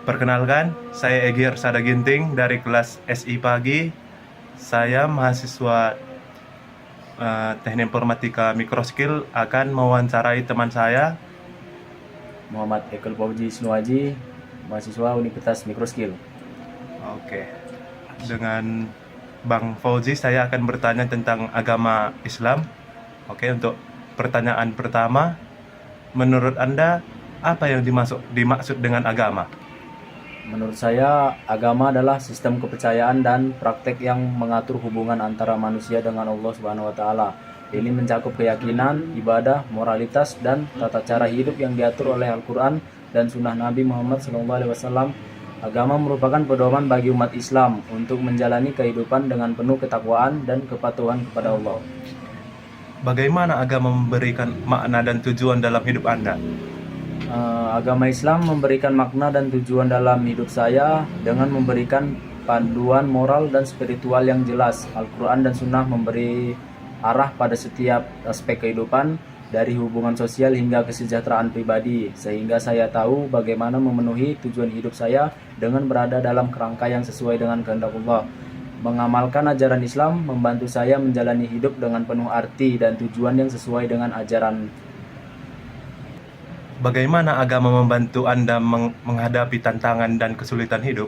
Perkenalkan, saya Egy Arsada Ginting dari kelas SI Pagi. Saya mahasiswa Teknik Informatika Mikroskill akan mewawancarai teman saya. Muhammad Ekul Fauzi Sinuaji, mahasiswa Universitas Mikroskill. Oke, dengan Bang Fauzi saya akan bertanya tentang agama Islam. Oke, untuk pertanyaan pertama, menurut Anda apa yang dimaksud dengan agama? Menurut saya, agama adalah sistem kepercayaan dan praktek yang mengatur hubungan antara manusia dengan Allah Subhanahu wa taala. Ini mencakup keyakinan, ibadah, moralitas, dan tata cara hidup yang diatur oleh Al-Quran dan Sunnah Nabi Muhammad SAW. Agama merupakan pedoman bagi umat Islam untuk menjalani kehidupan dengan penuh ketakwaan dan kepatuhan kepada Allah. Bagaimana agama memberikan makna dan tujuan dalam hidup Anda? Agama Islam memberikan makna dan tujuan dalam hidup saya dengan memberikan panduan moral dan spiritual yang jelas. Al-Quran dan Sunnah memberi arah pada setiap aspek kehidupan, dari hubungan sosial hingga kesejahteraan pribadi, sehingga saya tahu bagaimana memenuhi tujuan hidup saya dengan berada dalam kerangka yang sesuai dengan kehendak Allah. Mengamalkan ajaran Islam membantu saya menjalani hidup dengan penuh arti dan tujuan yang sesuai dengan ajaran. Bagaimana agama membantu Anda menghadapi tantangan dan kesulitan hidup?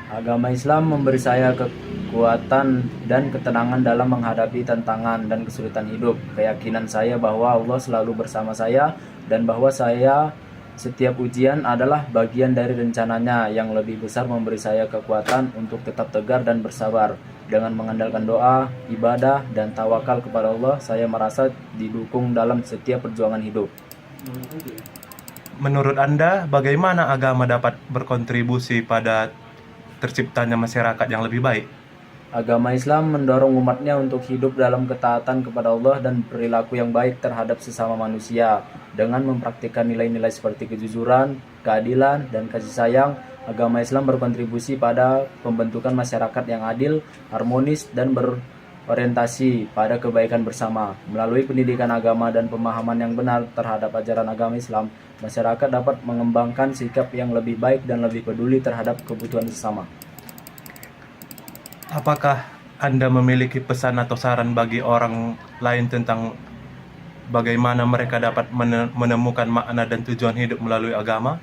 Agama Islam memberi saya kekuatan dan ketenangan dalam menghadapi tantangan dan kesulitan hidup. Keyakinan saya bahwa Allah selalu bersama saya dan bahwa setiap ujian adalah bagian dari rencananya yang lebih besar, memberi saya kekuatan untuk tetap tegar dan bersabar. Dengan mengandalkan doa, ibadah, dan tawakal kepada Allah, saya merasa didukung dalam setiap perjuangan hidup. Menurut Anda, bagaimana agama dapat berkontribusi pada terciptanya masyarakat yang lebih baik? Agama Islam mendorong umatnya untuk hidup dalam ketaatan kepada Allah dan perilaku yang baik terhadap sesama manusia. Dengan mempraktikkan nilai-nilai seperti kejujuran, keadilan, dan kasih sayang, agama Islam berkontribusi pada pembentukan masyarakat yang adil, harmonis, dan berorientasi pada kebaikan bersama. Melalui pendidikan agama dan pemahaman yang benar terhadap ajaran agama Islam, masyarakat dapat mengembangkan sikap yang lebih baik dan lebih peduli terhadap kebutuhan sesama. Apakah Anda memiliki pesan atau saran bagi orang lain tentang bagaimana mereka dapat menemukan makna dan tujuan hidup melalui agama?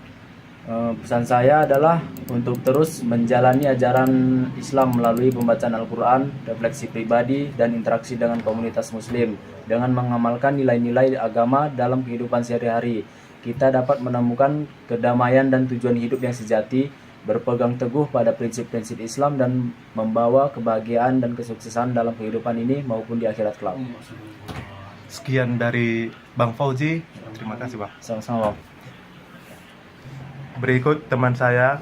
Pesan saya adalah untuk terus menjalani ajaran Islam melalui pembacaan Al-Quran, refleksi pribadi, dan interaksi dengan komunitas muslim. Dengan mengamalkan nilai-nilai agama dalam kehidupan sehari-hari, kita dapat menemukan kedamaian dan tujuan hidup yang sejati, berpegang teguh pada prinsip-prinsip Islam, dan membawa kebahagiaan dan kesuksesan dalam kehidupan ini maupun di akhirat kelak. Sekian dari Bang Fauzi. Terima kasih, Bang. Sama-sama. Berikut teman saya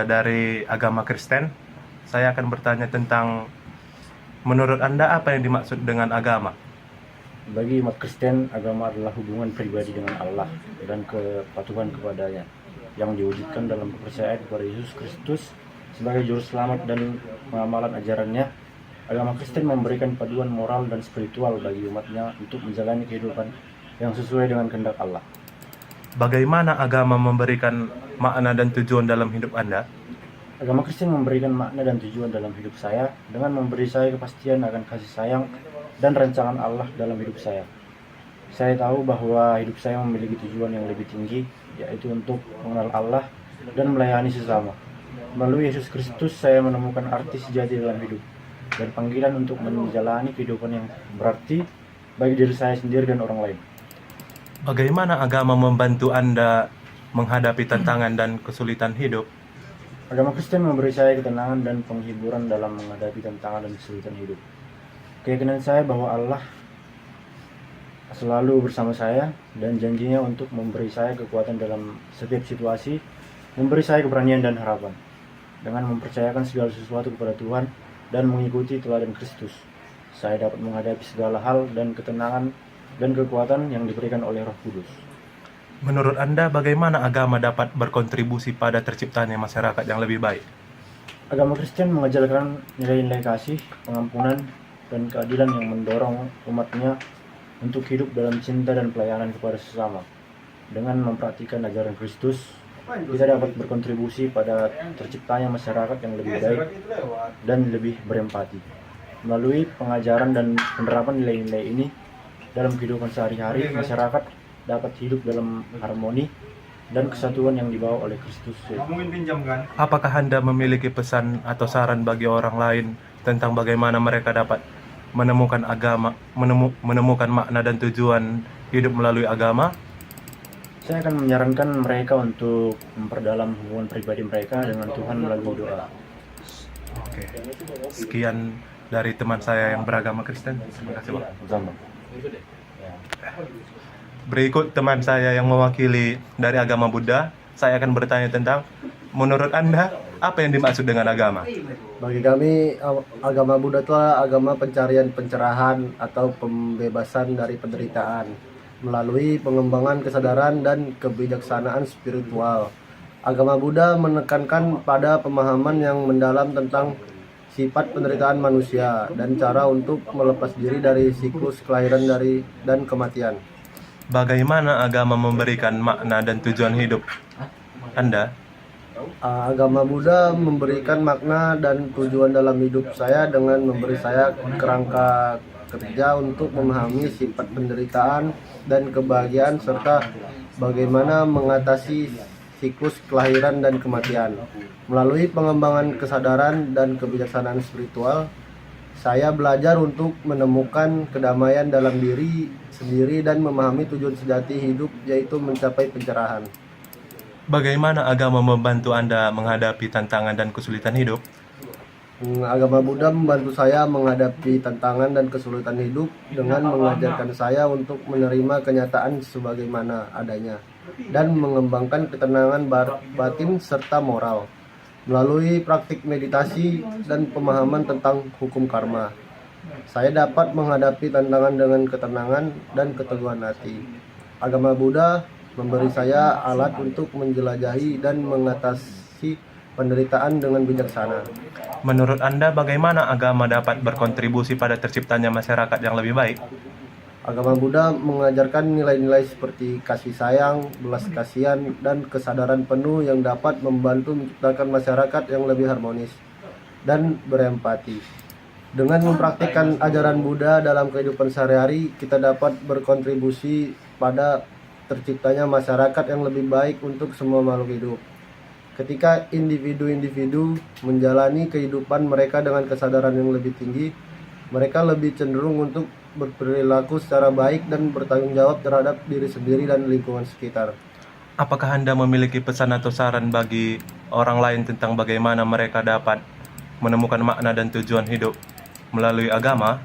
dari agama Kristen. Saya akan bertanya tentang, menurut Anda apa yang dimaksud dengan agama? Bagi umat Kristen, agama adalah hubungan pribadi dengan Allah dan kepatuhan kepadanya yang diwujudkan dalam kepercayaan kepada Yesus Kristus sebagai juru selamat dan pengamalan ajarannya. Agama Kristen memberikan paduan moral dan spiritual bagi umatnya untuk menjalani kehidupan yang sesuai dengan kehendak Allah. Bagaimana agama memberikan makna dan tujuan dalam hidup Anda? Agama Kristen memberikan makna dan tujuan dalam hidup saya dengan memberi saya kepastian akan kasih sayang dan rancangan Allah dalam hidup saya. Saya tahu bahwa hidup saya memiliki tujuan yang lebih tinggi, yaitu untuk mengenal Allah dan melayani sesama. Melalui Yesus Kristus, saya menemukan arti sejati dalam hidup dan panggilan untuk menjalani kehidupan yang berarti bagi diri saya sendiri dan orang lain. Bagaimana agama membantu Anda menghadapi tantangan dan kesulitan hidup? Agama Kristen memberi saya ketenangan dan penghiburan dalam menghadapi tantangan dan kesulitan hidup. Keyakinan saya bahwa Allah selalu bersama saya dan janjinya untuk memberi saya kekuatan dalam setiap situasi, memberi saya keberanian dan harapan. Dengan mempercayakan segala sesuatu kepada Tuhan dan mengikuti teladan Kristus, saya dapat menghadapi segala hal dan ketenangan dan kekuatan yang diberikan oleh Roh Kudus. Menurut Anda, bagaimana agama dapat berkontribusi pada terciptanya masyarakat yang lebih baik? Agama Kristen mengajarkan nilai-nilai kasih, pengampunan, dan keadilan yang mendorong umatnya untuk hidup dalam cinta dan pelayanan kepada sesama. Dengan mempraktikkan ajaran Kristus, kita dapat berkontribusi pada terciptanya masyarakat yang lebih baik dan lebih berempati. Melalui pengajaran dan penerapan nilai-nilai ini dalam kehidupan sehari-hari, masyarakat dapat hidup dalam harmoni dan kesatuan yang dibawa oleh Kristus. Apakah Anda memiliki pesan atau saran bagi orang lain tentang bagaimana mereka dapat menemukan menemukan makna dan tujuan hidup melalui agama? Saya akan menyarankan mereka untuk memperdalam hubungan pribadi mereka dengan Tuhan melalui doa. Oke. Sekian dari teman saya yang beragama Kristen. Terima kasih, Pak. Sama. Berikut teman saya yang mewakili dari agama Buddha. Saya akan bertanya tentang, menurut Anda, apa yang dimaksud dengan agama? Bagi kami, agama Buddha itu adalah agama pencarian pencerahan atau pembebasan dari penderitaan melalui pengembangan kesadaran dan kebijaksanaan spiritual. Agama Buddha menekankan pada pemahaman yang mendalam tentang sifat penderitaan manusia dan cara untuk melepas diri dari siklus kelahiran dan kematian. Bagaimana agama memberikan makna dan tujuan hidup Anda? Agama Buddha memberikan makna dan tujuan dalam hidup saya dengan memberi saya kerangka kerja untuk memahami sifat penderitaan dan kebahagiaan serta bagaimana mengatasi siklus kelahiran dan kematian. Melalui pengembangan kesadaran dan kebijaksanaan spiritual, saya belajar untuk menemukan kedamaian dalam diri sendiri dan memahami tujuan sejati hidup, yaitu mencapai pencerahan. Bagaimana agama membantu Anda menghadapi tantangan dan kesulitan hidup? Agama Buddha membantu saya menghadapi tantangan dan kesulitan hidup dengan mengajarkan saya untuk menerima kenyataan sebagaimana adanya dan mengembangkan ketenangan batin serta moral melalui praktik meditasi dan pemahaman tentang hukum karma. Saya dapat menghadapi tantangan dengan ketenangan dan keteguhan hati. Agama Buddha memberi saya alat untuk menjelajahi dan mengatasi penderitaan dengan bijaksana. Menurut Anda, bagaimana agama dapat berkontribusi pada terciptanya masyarakat yang lebih baik? Agama Buddha mengajarkan nilai-nilai seperti kasih sayang, belas kasihan, dan kesadaran penuh yang dapat membantu menciptakan masyarakat yang lebih harmonis dan berempati. Dengan mempraktikkan ajaran Buddha dalam kehidupan sehari-hari, kita dapat berkontribusi pada terciptanya masyarakat yang lebih baik untuk semua makhluk hidup. Ketika individu-individu menjalani kehidupan mereka dengan kesadaran yang lebih tinggi, mereka lebih cenderung untuk berperilaku secara baik dan bertanggung jawab terhadap diri sendiri dan lingkungan sekitar. Apakah Anda memiliki pesan atau saran bagi orang lain tentang bagaimana mereka dapat menemukan makna dan tujuan hidup melalui agama?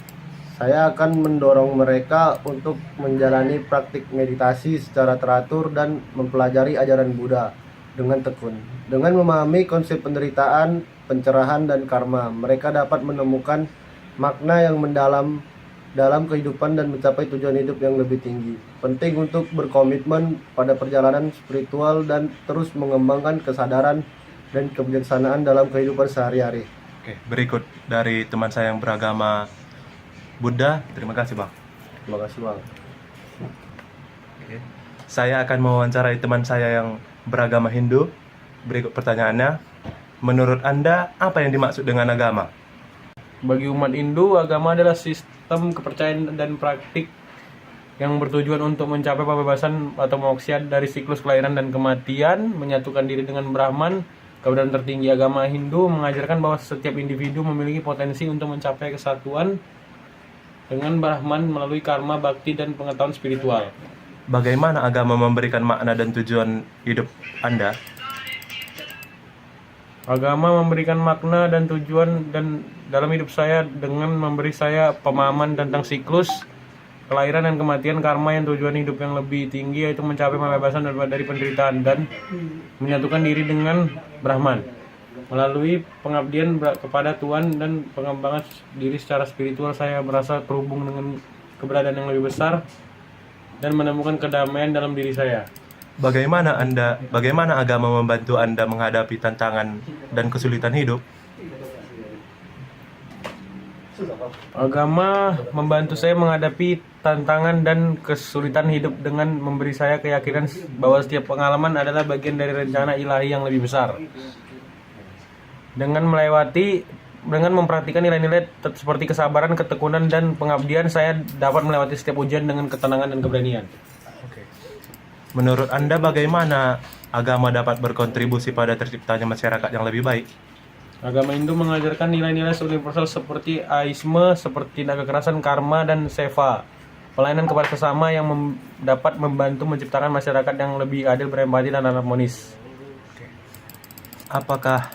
Saya akan mendorong mereka untuk menjalani praktik meditasi secara teratur dan mempelajari ajaran Buddha dengan tekun. Dengan memahami konsep penderitaan, pencerahan, dan karma, mereka dapat menemukan makna yang mendalam dalam kehidupan dan mencapai tujuan hidup yang lebih tinggi. Penting untuk berkomitmen pada perjalanan spiritual dan terus mengembangkan kesadaran dan kebijaksanaan dalam kehidupan sehari-hari. Oke, berikut dari teman saya yang beragama Buddha. Terima kasih, Bang. Terima kasih, Bang. Oke. Saya akan mewawancarai teman saya yang beragama Hindu. Berikut pertanyaannya. Menurut Anda, apa yang dimaksud dengan agama? Bagi umat Hindu, agama adalah sistem kepercayaan dan praktik yang bertujuan untuk mencapai pembebasan atau moksha dari siklus kelahiran dan kematian, menyatukan diri dengan Brahman. Kebenaran tertinggi agama Hindu mengajarkan bahwa setiap individu memiliki potensi untuk mencapai kesatuan dengan Brahman melalui karma, bakti, dan pengetahuan spiritual. Bagaimana agama memberikan makna dan tujuan hidup Anda? Agama memberikan makna dan tujuan dan dalam hidup saya dengan memberi saya pemahaman tentang siklus kelahiran dan kematian, karma, yang tujuan hidup yang lebih tinggi yaitu mencapai pembebasan dari penderitaan dan menyatukan diri dengan Brahman melalui pengabdian kepada Tuhan dan pengembangan diri secara spiritual. Saya merasa terhubung dengan keberadaan yang lebih besar dan menemukan kedamaian dalam diri saya. Bagaimana agama membantu Anda menghadapi tantangan dan kesulitan hidup? Agama membantu saya menghadapi tantangan dan kesulitan hidup dengan memberi saya keyakinan bahwa setiap pengalaman adalah bagian dari rencana ilahi yang lebih besar. Dengan mempraktikkan nilai-nilai seperti kesabaran, ketekunan, dan pengabdian, saya dapat melewati setiap ujian dengan ketenangan dan keberanian. Menurut Anda bagaimana agama dapat berkontribusi pada terciptanya masyarakat yang lebih baik? Agama Hindu mengajarkan nilai-nilai universal seperti aisme, seperti tidak kekerasan, karma, dan seva. Pelayanan kepada sesama yang dapat membantu menciptakan masyarakat yang lebih adil, berempati, dan harmonis. Apakah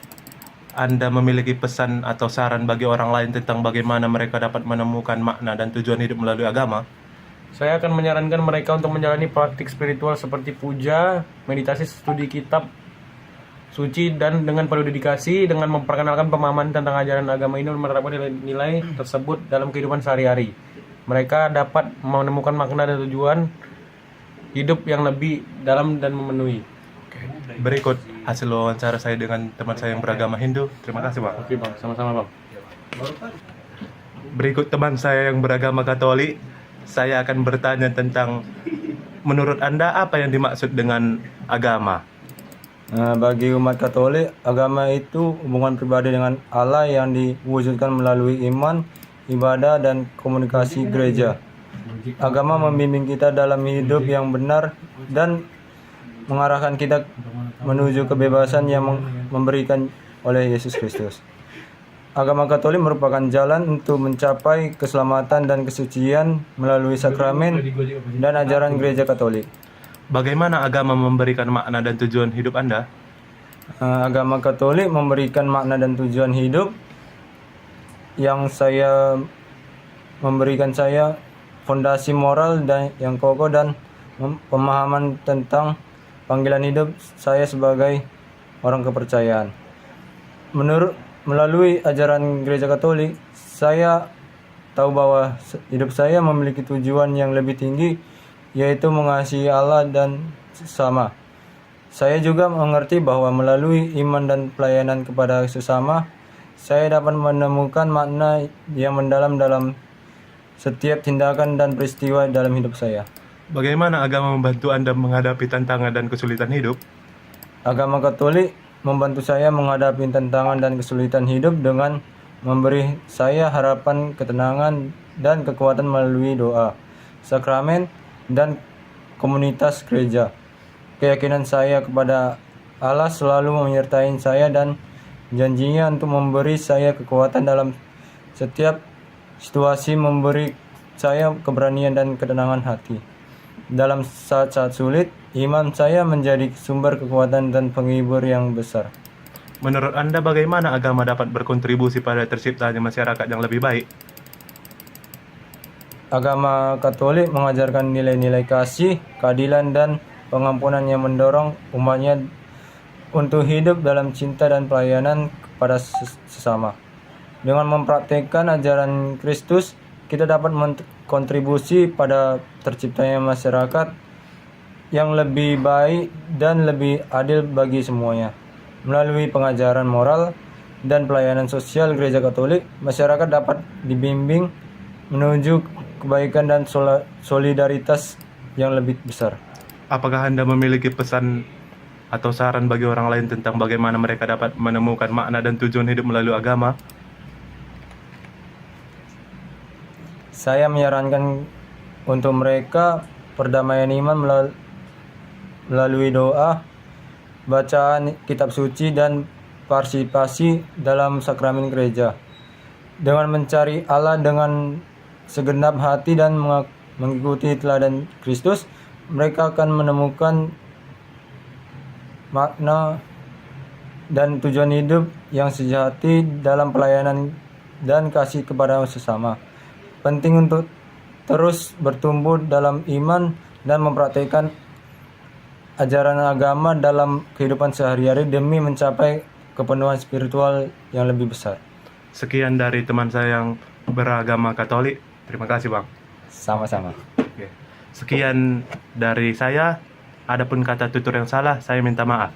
Anda memiliki pesan atau saran bagi orang lain tentang bagaimana mereka dapat menemukan makna dan tujuan hidup melalui agama? Saya akan menyarankan mereka untuk menjalani praktik spiritual seperti puja, meditasi, studi kitab suci, dan dengan penuh dedikasi, dengan memperkenalkan pemahaman tentang ajaran agama ini, menerapkan nilai-nilai tersebut dalam kehidupan sehari-hari. Mereka dapat menemukan makna dan tujuan hidup yang lebih dalam dan memenuhi. Berikut hasil wawancara saya dengan teman saya yang beragama Hindu. Terima kasih, Bang. Oke, Bang. Sama-sama, Bang. Berikut teman saya yang beragama Katolik. Saya akan bertanya tentang menurut Anda apa yang dimaksud dengan agama? Bagi umat Katolik, agama itu hubungan pribadi dengan Allah yang diwujudkan melalui iman, ibadah, dan komunikasi gereja. Agama membimbing kita dalam hidup yang benar dan mengarahkan kita menuju kebebasan yang memberikan oleh Yesus Kristus. Agama Katolik merupakan jalan untuk mencapai keselamatan dan kesucian melalui sakramen dan ajaran gereja Katolik. Bagaimana agama memberikan makna dan tujuan hidup Anda? Agama Katolik memberikan makna dan tujuan hidup yang memberikan saya fondasi moral dan yang kokoh dan pemahaman tentang panggilan hidup saya sebagai orang kepercayaan. Melalui ajaran gereja Katolik, saya tahu bahwa hidup saya memiliki tujuan yang lebih tinggi, yaitu mengasihi Allah dan sesama. Saya juga mengerti bahwa melalui iman dan pelayanan kepada sesama, saya dapat menemukan makna yang mendalam dalam setiap tindakan dan peristiwa dalam hidup saya. Bagaimana agama membantu Anda menghadapi tantangan dan kesulitan hidup? Agama Katolik membantu saya menghadapi tantangan dan kesulitan hidup dengan memberi saya harapan, ketenangan, dan kekuatan melalui doa, sakramen, dan komunitas gereja. Keyakinan saya kepada Allah selalu menyertai saya dan janjinya untuk memberi saya kekuatan dalam setiap situasi, memberi saya keberanian dan ketenangan hati. Dalam saat-saat sulit, iman saya menjadi sumber kekuatan dan penghibur yang besar. Menurut Anda bagaimana agama dapat berkontribusi pada terciptanya masyarakat yang lebih baik? Agama Katolik mengajarkan nilai-nilai kasih, keadilan, dan pengampunan yang mendorong umatnya untuk hidup dalam cinta dan pelayanan kepada sesama. Dengan mempraktikkan ajaran Kristus, kita dapat kontribusi pada terciptanya masyarakat yang lebih baik dan lebih adil bagi semuanya. Melalui pengajaran moral dan pelayanan sosial gereja Katolik, masyarakat dapat dibimbing menuju kebaikan dan solidaritas yang lebih besar. Apakah Anda memiliki pesan atau saran bagi orang lain tentang bagaimana mereka dapat menemukan makna dan tujuan hidup melalui agama? Saya menyarankan untuk mereka perdamaian iman melalui doa, bacaan kitab suci, dan partisipasi dalam sakramen gereja. Dengan mencari Allah dengan segenap hati dan mengikuti teladan Kristus, mereka akan menemukan makna dan tujuan hidup yang sejati dalam pelayanan dan kasih kepada sesama. Penting untuk terus bertumbuh dalam iman dan mempraktikkan ajaran agama dalam kehidupan sehari-hari demi mencapai kepenuhan spiritual yang lebih besar. Sekian dari teman saya yang beragama Katolik. Terima kasih, Bang. Sama-sama. Oke. Sekian dari saya. Adapun kata tutur yang salah, saya minta maaf.